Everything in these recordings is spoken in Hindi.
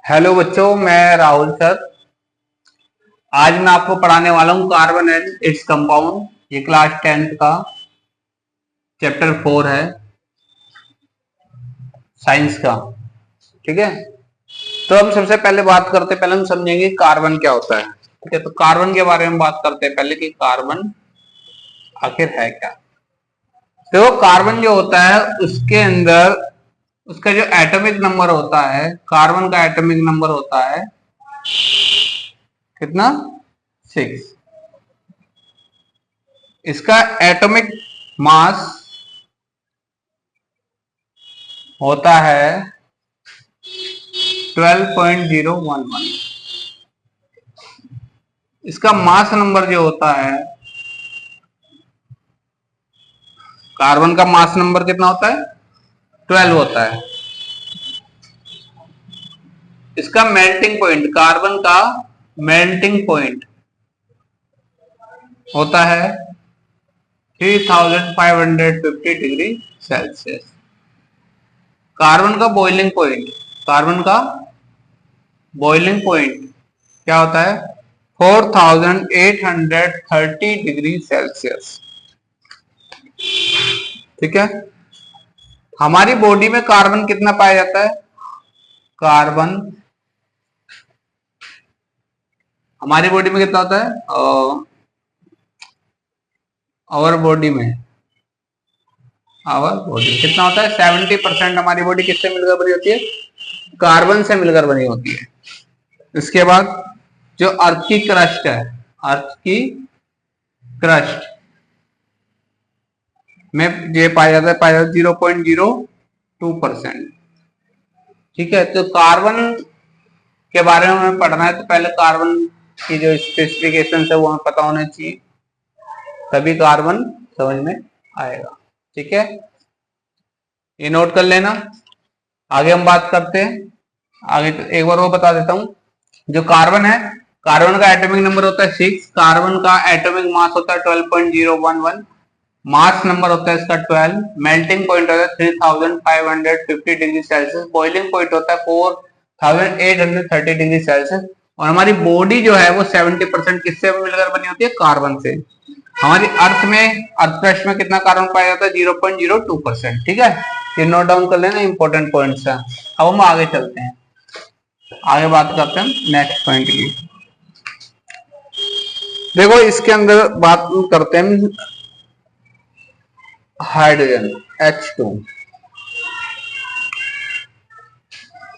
हेलो बच्चों, मैं राहुल सर। आज मैं आपको पढ़ाने वाला हूँ कार्बन एंड इट्स कंपाउंड। ये क्लास 10th का चैप्टर 4 है, साइंस का। ठीक है, तो हम सबसे पहले बात करते, पहले हम समझेंगे कार्बन क्या होता है। ठीक है, तो कार्बन के बारे में बात करते हैं पहले कि कार्बन आखिर है क्या। तो कार्बन जो होता है उसके अंदर उसका जो एटॉमिक नंबर होता है, कार्बन का एटॉमिक नंबर होता है कितना? 6। इसका एटॉमिक मास होता है 12.011। इसका मास नंबर जो होता है, कार्बन का मास नंबर कितना होता है? 12 होता है। इसका मेल्टिंग पॉइंट, कार्बन का मेल्टिंग पॉइंट होता है 3550 डिग्री सेल्सियस। कार्बन का बॉइलिंग पॉइंट, कार्बन का बॉइलिंग पॉइंट क्या होता है? 4830 डिग्री सेल्सियस। ठीक है, हमारी बॉडी में कार्बन कितना पाया जाता है? कार्बन हमारी बॉडी में कितना होता है? आवर बॉडी में, आवर बॉडी कितना होता है? 70% हमारी बॉडी किससे मिलकर बनी होती है? कार्बन से मिलकर बनी होती है। इसके बाद जो अर्थ की क्रस्ट है, अर्थ की क्रस्ट में ये पाया जाता है 0.02%। ठीक है, तो कार्बन के बारे में हमें पढ़ना है तो पहले कार्बन की जो स्पेसिफिकेशन है वो हमें पता होना चाहिए, तभी कार्बन समझ में आएगा। ठीक है, ये नोट कर लेना। आगे हम बात करते हैं। आगे तो एक बार वो बता देता हूं, जो कार्बन है, कार्बन का एटॉमिक नंबर होता है 6। कार्बन का एटॉमिक मास होता है 12.011। मास नंबर होता है इसका 12। मेल्टिंग पॉइंट होता है 3550 डिग्री सेल्सियस। बॉइलिंग पॉइंट होता है 4830 डिग्री सेल्सियस। और हमारी बॉडी जो है वो 70% किससे मिलकर बनी होती है? कार्बन से। हमारी अर्थ में, अर्थ क्रस्ट में कितना कार्बन पाया जाता है? 0.02%। ठीक है, ये नोट डाउन कर लेना, इंपॉर्टेंट पॉइंट्स है। अब हम आगे चलते हैं, आगे बात करते हैं नेक्स्ट पॉइंट की। देखो इसके अंदर बात करते हैं हाइड्रोजन, H2,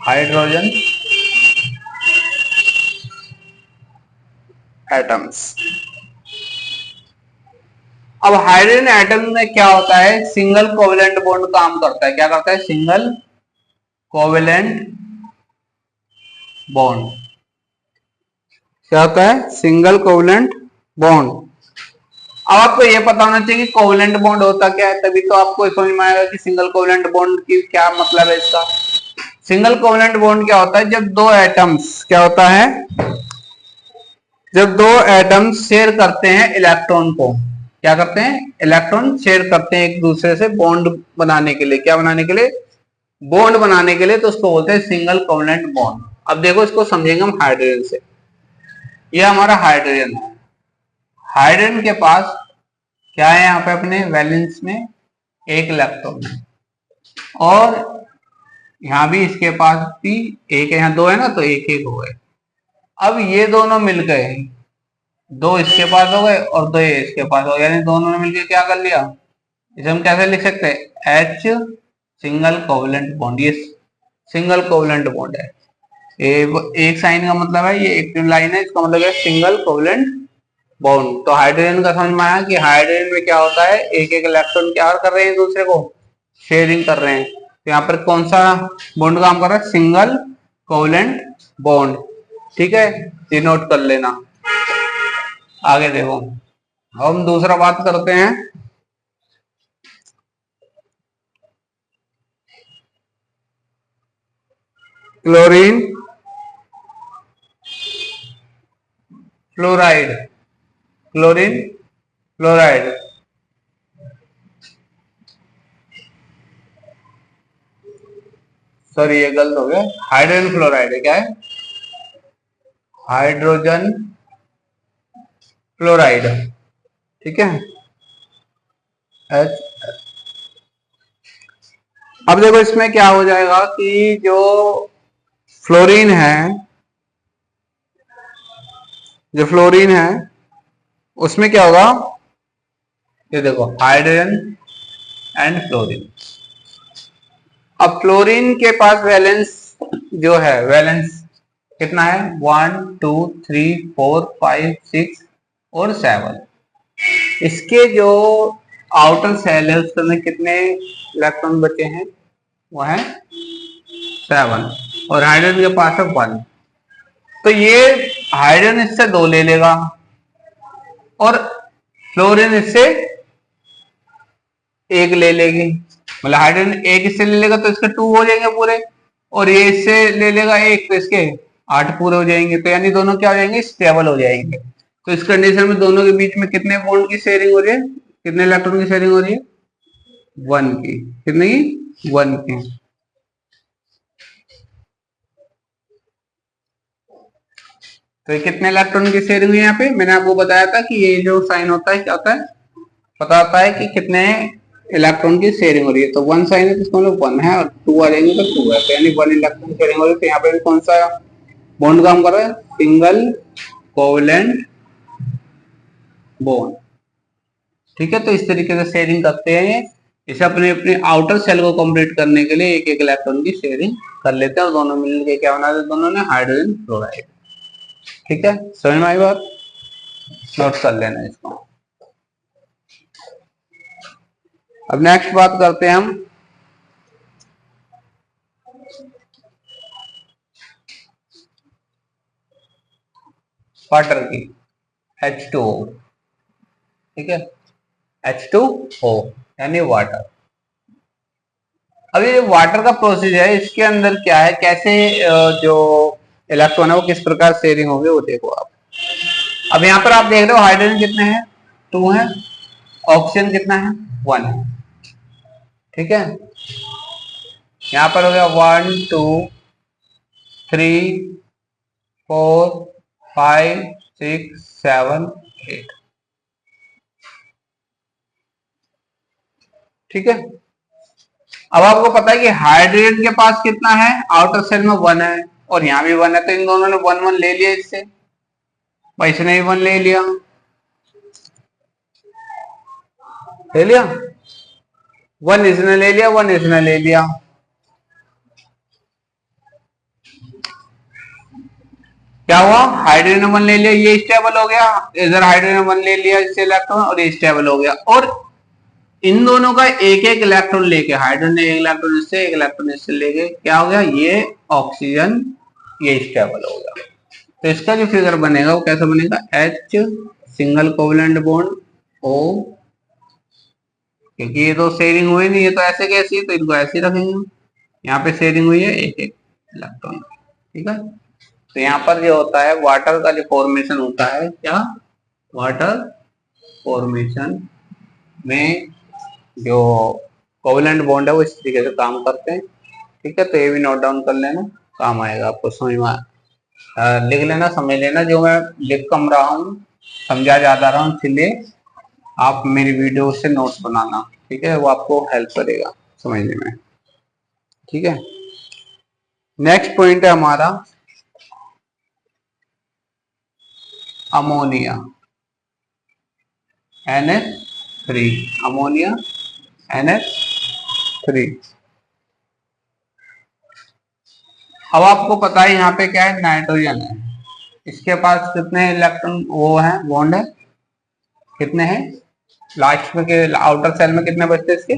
हाइड्रोजन एटम्स। अब हाइड्रोजन एटम में क्या होता है? सिंगल कोवेलेंट बॉन्ड काम करता है। क्या करता है? Single covalent bond. क्या होता है? Single covalent bond. अब आपको यह पता होना चाहिए कि कोवेलेंट बॉन्ड होता क्या है, तभी तो आपको समझ में आएगा कि सिंगल कोवेलेंट बॉन्ड की क्या मतलब है इसका। सिंगल कोवेलेंट बॉन्ड क्या होता है? जब दो एटम्स, क्या होता है? जब दो एटम्स शेयर करते हैं इलेक्ट्रॉन को, क्या करते हैं? इलेक्ट्रॉन शेयर करते हैं एक दूसरे से बॉन्ड बनाने के लिए। क्या बनाने के लिए? बॉन्ड बनाने के लिए, तो उसको बोलते हैं सिंगल कोवेलेंट बॉन्ड। अब देखो इसको समझेंगे हम हाइड्रोजन से। ये हमारा हाइड्रोजन है। हाइड्रोजन के पास क्या है? यहाँ पे अपने वैलेंस में एक इलेक्ट्रॉन है, और यहाँ भी इसके पास भी एक है। यहाँ दो है ना, तो एक एक हो गए। अब ये दोनों मिल गए, दो इसके पास हो गए और दो ये इसके पास हो गए, यानी दोनों ने मिलकर क्या कर लिया? इसे हम कैसे लिख सकते हैं? H single covalent bond. ये सिंगल कोवेलेंट बॉन्ड है। एक साइन का मतलब है, ये एक लाइन है, इसका मतलब है सिंगल कोवेलेंट बॉन्ड। तो हाइड्रोजन का समझ में आया कि हाइड्रोजन में क्या होता है? एक एक इलेक्ट्रॉन क्या कर रहे हैं? दूसरे को शेयरिंग कर रहे हैं। तो यहाँ पर कौन सा बॉन्ड काम कर रहा है? Single covalent bond. ठीक है, ये नोट कर लेना। आगे देखो, हम दूसरा बात करते हैं chlorine fluoride. Chlorine fluoride sorry ये गलत हो गया, हाइड्रोजन फ्लोराइड है, क्या है, हाइड्रोजन फ्लोराइड, ठीक है। अब देखो इसमें क्या हो जाएगा कि जो फ्लोरीन है, जो फ्लोरीन है उसमें क्या होगा, ये देखो हाइड्रोजन एंड फ्लोरीन। अब फ्लोरीन के पास वैलेंस जो है, वैलेंस कितना है, 1 2 3 4 5 6 और 7। इसके जो आउटर सेल है उसमें कितने इलेक्ट्रॉन बचे हैं, वो है 7, और हाइड्रोजन के पास है 1। तो ये हाइड्रोजन इससे 2 ले लेगा और फ्लोरीन इससे 1 ले लेगी, मतलब हाइड्रोजन 1 इससे ले लेगा तो इसके 2 हो जाएंगे पूरे, और ये इससे ले लेगा 1 तो इसके 8 पूरे हो जाएंगे। तो यानी दोनों क्या हो जाएंगे, स्टेबल हो जाएंगे। तो इस कंडीशन में दोनों के बीच में कितने बॉन्ड की शेयरिंग हो रही है, कितने इलेक्ट्रॉन की शेयरिंग हो रही है, 1 की। कितने की, 1 की। तो ये कितने इलेक्ट्रॉन की शेयरिंग हुई है, यहाँ पे मैंने आपको बताया था कि ये जो साइन होता है क्या होता है, बताता है कि कितने इलेक्ट्रॉन की शेयरिंग हो रही है। तो 1 साइन है तो इसका मतलब 1 है, और 2 आ जाएंगे तो 2 है, तो यानी 1 इलेक्ट्रॉन शेयरिंग हो रही है। तो यहाँ पे भी कौन सा बॉन्ड काम कर रहा है, सिंगल कोवलेंट बॉन्ड, ठीक है। तो इस तरीके से शेयरिंग करते हैं, इसे अपने अपने आउटर सेल को कंप्लीट करने के लिए एक एक इलेक्ट्रॉन की शेयरिंग कर लेते हैं, और दोनों मिलकर क्या बना देते, दोनों ने हाइड्रोजन फ्लोराइड, ठीक है। समझ में आई बात, नोट कर लेना इसको। अब नेक्स्ट बात करते हैं हम वाटर की, H2O, ठीक है, H2O यानी वाटर। अब ये वाटर का प्रोसेस है, इसके अंदर क्या है, कैसे जो इलेक्ट्रॉन है वो किस प्रकार शेयरिंग होगी वो देखो आप। अब यहाँ पर आप देख रहे हो हाइड्रोजन कितने हैं, 2 है, ऑक्सीजन कितना है, 1 है, ठीक है। यहाँ पर हो गया 1 2 3 4 5 6 7 8, ठीक है। अब आपको पता है कि हाइड्रोजन के पास कितना है, आउटर सेल में 1 है और यहाँ भी 1 है, तो इन दोनों ने 1 1 ले लिया इससे, भाई इसने भी 1 ले लिया, ले लिया 1 इसने ले लिया, 1 इसने ले लिया। क्या हुआ, हाइड्रोजन 1 ले लिया, ये स्टेबल हो गया, इधर हाइड्रोजन 1 ले लिया इससे इलेक्ट्रॉन और ये स्टेबल हो गया। और इन दोनों का एक एक इलेक्ट्रॉन लेके, हाइड्रोजन ने एक इलेक्ट्रॉन इससे एक इलेक्ट्रॉन इससे लेके क्या हो गया, ये ऑक्सीजन ये स्टेबल हो गया। तो इसका जो फिगर बनेगा वो कैसा बनेगा, H single covalent bond O, क्योंकि ये तो शेयरिंग हुई नहीं है तो ऐसे कैसी है, तो इनको ऐसे ही रखेंगे। यहाँ पे शेयरिंग हुई है एक एक इलेक्ट्रॉन, ठीक है। तो यहाँ पर जो होता है वाटर का जो फॉर्मेशन होता है, क्या वाटर फॉर्मेशन में जो कोवलेंट बॉन्ड है वो इस तरीके से काम करते हैं, ठीक है। तो ये भी नोट डाउन कर लेना, काम आएगा आपको, समझ में लिख लेना, समझ लेना। जो मैं लिख कम रहा हूँ समझा ज्यादा रहा हूँ, इसलिए आप मेरी वीडियो से नोट्स बनाना, ठीक है, वो आपको हेल्प करेगा समझने में, ठीक है। नेक्स्ट पॉइंट है हमारा अमोनिया, NH3, अमोनिया NH3। अब आपको पता है यहाँ पे क्या है, नाइट्रोजन है, इसके पास कितने इलेक्ट्रॉन वो है, बॉन्ड है, कितने हैं, लास्ट में के आउटर सेल में कितने बचते हैं इसके,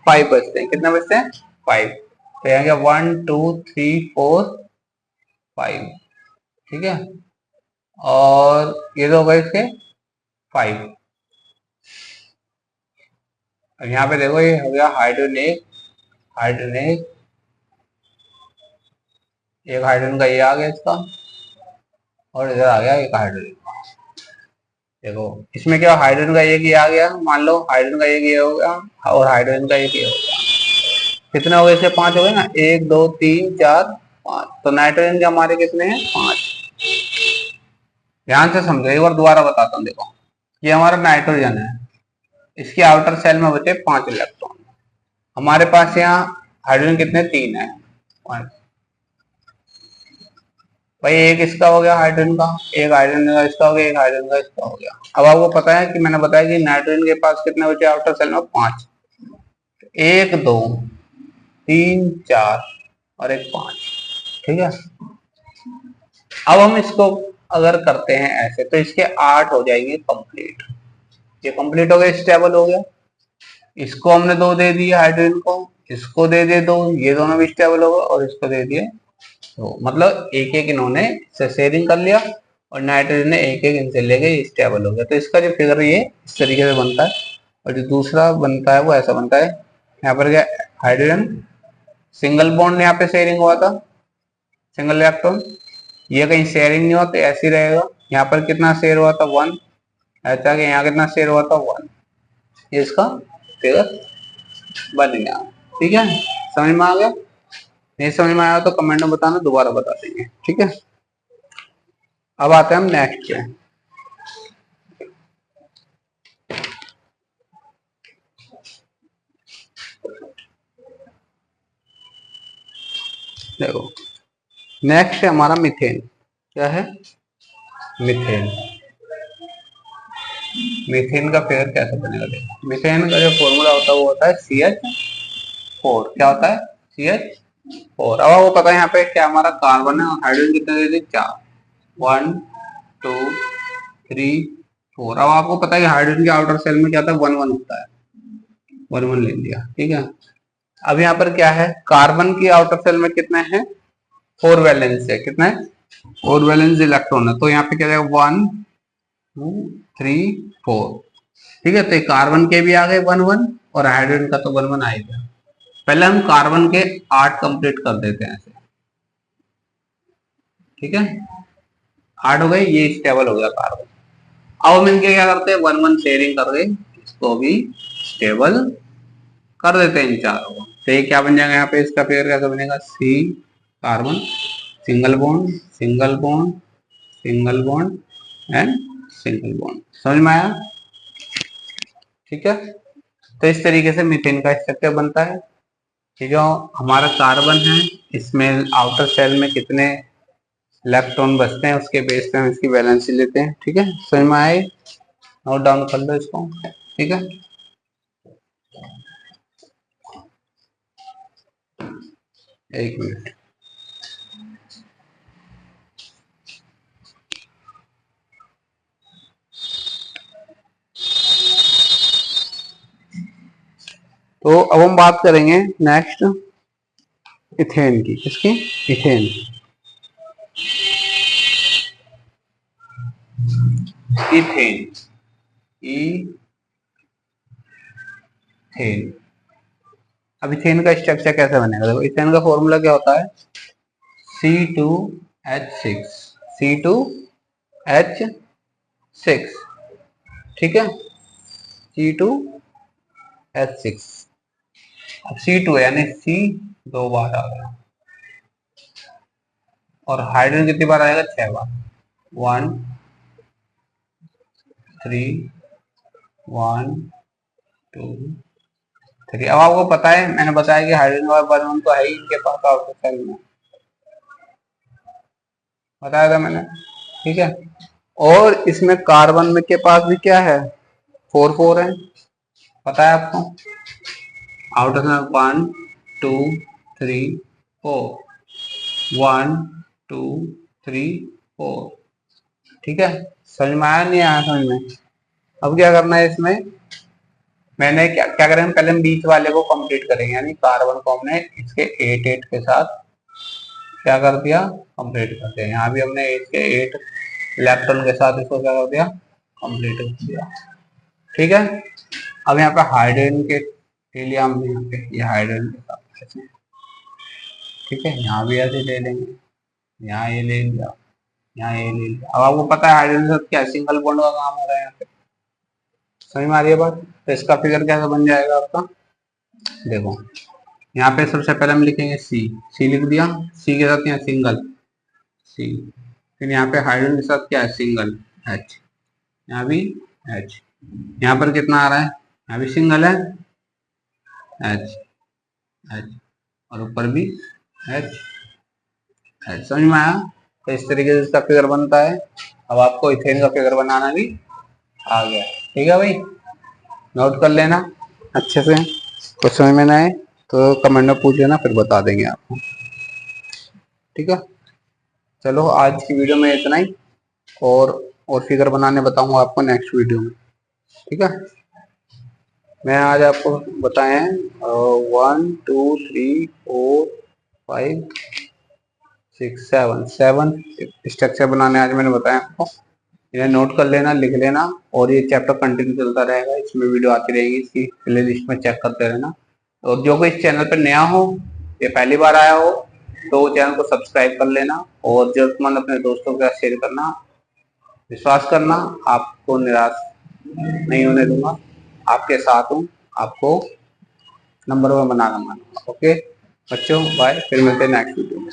5 बचते हैं, कितने बचते हैं, 5। तो यहाँ 1 2 3 4 5, ठीक है, और ये तो गए इसके 5। और यहाँ पे देखो ये हो गया हाइड्रोजन एक, हाइड्रोजन एक हाइड्रोजन का ये आ गया इसका, और इधर आ गया एक हाइड्रोजन। देखो इसमें क्या, हाइड्रोजन का एक ये आ गया, मान लो हाइड्रोजन का एक ये हो गया और हाइड्रोजन का एक ये हो गया, कितने हो गए, इसके 5 हो गए ना, 1 2 3 4 5। तो नाइट्रोजन के हमारे कितने हैं, 5। ध्यान से समझो, एक बार दोबारा बताता हूँ। देखो ये हमारा नाइट्रोजन है, इसके आउटर सेल में बचे 5 इलेक्ट्रॉन। हमारे पास यहाँ हाइड्रोजन कितने, 3 है। भाई एक इसका हो गया हाइड्रोजन का, एक हाइड्रोजन का इसका हो गया, एक हाइड्रोजन का इसका हो गया। अब आपको पता है कि मैंने बताया कि नाइट्रोजन के पास कितने बचे आउटर सेल में, 5। 1 2 3 4 और एक 5। ठीक है। अब हम इसको अगर करते हैं ऐसे तो इसके 8 हो जाएंगे कंप्लीट। ये कंप्लीट हो गया, स्टेबल हो गया। इसको हमने 2 दे दिए हाइड्रोजन को, इसको दे दिए 2, ये दोनों भी स्टेबल हो गए, और इसको दे दिए तो मतलब एक एक इन्होंने से शेयरिंग कर लिया, और नाइट्रोजन ने एक एक इनसे लेके स्टेबल हो गया। तो इसका जो फिगर ये इस तरीके से बनता है, और जो दूसरा बनता है वो ऐसा बनता है। यहाँ पर क्या, हाइड्रोजन सिंगल बॉन्ड यहाँ पे शेयरिंग हुआ था, सिंगल इलेक्ट्रॉन, ये कहीं शेयरिंग नहीं हुआ तो ऐसे ही रहेगा। यहाँ पर कितना शेयर हुआ था, 1। ऐसा कि यहाँ कितना शेयर हुआ था, 1। ये इसका फिगर बन गया। ठीक है, समझ में आ गया। नहीं समझ में आया तो कमेंट में बताना, दोबारा बता देंगे। ठीक है, अब आते हैं हम नेक्स्ट पे। देखो नेक्स्ट है हमारा मीथेन। क्या है, मीथेन। मीथेन का फिगर कैसे बनेगा, देखो मीथेन का जो फॉर्मूला होता है वो होता है CH4। क्या होता है, CH4। अब आपको पता है यहाँ पे क्या हमारा कार्बन है, और हाइड्रोजन कितने दे दिए, 4। 1 2 3 4। अब आपको पता है कि हाइड्रोजन के आउटर सेल में क्या होता है, 1 1 होता है, 1 1 ले लिया। ठीक है। अब यहाँ पर क्या है, कार्बन की आउटर सेल में कितने हैं, 4 वैलेंस है। कितना है, 4 वैलेंस इलेक्ट्रॉन है। तो यहाँ पे क्या जाएगा, 1 2 3 4। ठीक है, तो कार्बन के भी आ गए 1 1, और हाइड्रोजन का तो 1 1 आएगा। पहले हम कार्बन के 8 कंप्लीट कर देते हैं ऐसे। ठीक है, 8 हो गए, ये स्टेबल हो गया कार्बन। अब हम इनके क्या करते हैं, 1 1 शेयरिंग कर गए, इसको भी स्टेबल कर देते हैं इन चारों को। तो ये क्या बन जाएगा, यहाँ पे इसका पेयर कैसे बनेगा, C carbon, single bond single bond single bond and single bond. समझ में आया। ठीक है, तो इस तरीके से मीथेन का स्ट्रक्चर बनता है। ये जो हमारा कार्बन है, इसमें आउटर सेल में कितने इलेक्ट्रॉन बचते हैं उसके बेस पे हम इसकी वैलेंसी लेते हैं। ठीक है, समझ में आए, नोट डाउन कर लो इसको। ठीक है, एक मिनट। तो अब हम बात करेंगे नेक्स्ट इथेन की। किसकी, इथेन। Ethane, ethane. अब इथेन का स्ट्रक्चर कैसे बनेगा, देखो इथेन का फॉर्मूला क्या होता है, C2H6, C2H6। ठीक है, C2H6। अब C2 है यानी C 2 बार आ गया, और हाइड्रोजन कितनी बार आएगा, 6 बार। 1 3 1 2 3। अब आपको पता है, मैंने बताया कि हाइड्रोजन का बॉन्ड तो है ही इनके पास आउटर सेल में, बताया था मैंने। ठीक है, और इसमें कार्बन में के पास भी क्या है, 4 4 है, पता है आपको। Outer cell 1 2 3 4, 1 2 3 4। ठीक है, समझ में आया, नहीं आया समझ में। अब क्या करना है इसमें, मैंने क्या क्या करेंगे, पहले हम बीच वाले को कंप्लीट करेंगे, यानी कार्बन को हमने इसके 8 8 के साथ क्या कर दिया, कंप्लीट कर दिया। यहाँ भी हमने इसके 8 इलेक्ट्रॉन के साथ इसको क्या कर दिया, कंप्लीट कर दिया। ठीक है, अब यहाँ पे हाइड्रोजन के लिए हम यहाँ पे ये हाइड्रोजन के साथ ऐसे, ठीक है, यहाँ भी ऐसे ले लेंगे, यहाँ ये ले लिया, यहाँ ये ले लिया। अब आपको पता है हाइड्रोजन के साथ क्या सिंगल बॉन्ड का काम हो रहा है यहाँ पे, समझ में आ रही है बात। तो इसका फिगर कैसे बन जाएगा आपका, देखो यहाँ पे सबसे पहले हम लिखेंगे सी, सी लिख दिया, सी के साथ यहाँ सिंगल सी, फिर यहाँ पे हाइड्रोजन के साथ क्या है सिंगल एच, यहाँ भी एच, यहाँ पर कितना आ रहा है, यहाँ भी सिंगल है एच एच, और ऊपर भी एच एच। समझ में आया? तो इस तरीके से इसका फिगर बनता है। अब आपको इथेन का फिगर बनाना भी आ गया। ठीक है भाई, नोट कर लेना अच्छे से, कुछ समझ में ना आए तो कमेंट में पूछ लेना, फिर बता देंगे आपको। ठीक है, चलो आज की वीडियो में इतना ही, और फिगर बनाने बताऊंगा आपको नेक्स्ट वीडियो में। ठीक है, मैं आज आपको बताए हैं 1 2 3 4 5 6 7 स्ट्रक्चर बनाने आज मैंने बताया आपको। इन्हें नोट कर लेना, लिख लेना, और ये चैप्टर कंटिन्यू चलता रहेगा, इसमें वीडियो आती रहेगी, इसकी प्ले लिस्ट में चेक करते रहना। और जो कोई इस चैनल पर नया हो, ये पहली बार आया हो, तो चैनल को सब्सक्राइब कर लेना, और जरूरतमंद अपने दोस्तों के साथ शेयर करना। विश्वास करना, आपको निराश नहीं होने दूंगा, आपके साथ हूँ, आपको नंबर वन बनाना मानूंगा। ओके बच्चों, बाय, फिर मिलते हैं नेक्स्ट वीडियो में।